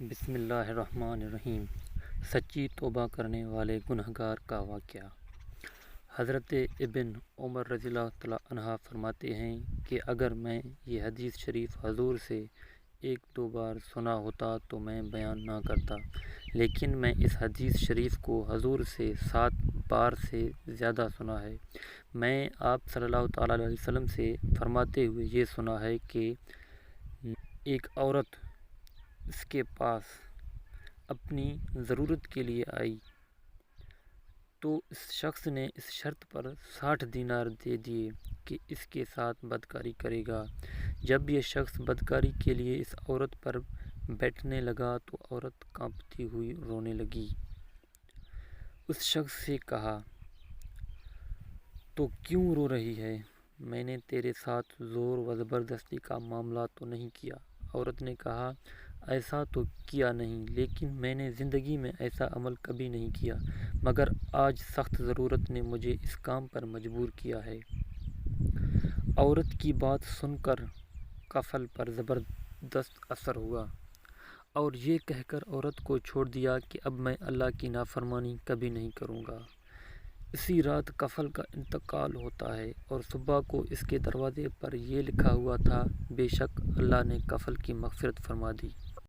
بسم اللہ الرحمن الرحیم۔ سچی توبہ کرنے والے گنہگار کا واقعہ۔ حضرت ابن عمر رضی اللہ تعالیٰ عنہ فرماتے ہیں کہ اگر میں یہ حدیث شریف حضور سے ایک دو بار سنا ہوتا تو میں بیان نہ کرتا، لیکن میں اس حدیث شریف کو حضور سے 7 بار سے زیادہ سنا ہے۔ میں آپ صلی اللہ تعالیٰ علیہ وسلم سے فرماتے ہوئے یہ سنا ہے کہ ایک عورت اس کے پاس اپنی ضرورت کے لیے آئی تو اس شخص نے اس شرط پر 60 دینار دے دیے کہ اس کے ساتھ بدکاری کرے گا۔ جب یہ شخص بدکاری کے لیے اس عورت پر بیٹھنے لگا تو عورت کانپتی ہوئی رونے لگی۔ اس شخص سے کہا، تو کیوں رو رہی ہے؟ میں نے تیرے ساتھ زور و زبردستی کا معاملہ تو نہیں کیا؟ عورت نے کہا، ایسا تو کیا نہیں، لیکن میں نے زندگی میں ایسا عمل کبھی نہیں کیا، مگر آج سخت ضرورت نے مجھے اس کام پر مجبور کیا ہے۔ عورت کی بات سن کر کفل پر زبردست اثر ہوا اور یہ کہہ کر عورت کو چھوڑ دیا کہ اب میں اللہ کی نافرمانی کبھی نہیں کروں گا۔ اسی رات کفل کا انتقال ہوتا ہے اور صبح کو اس کے دروازے پر یہ لکھا ہوا تھا، بے شک اللہ نے کفل کی مغفرت فرما دی۔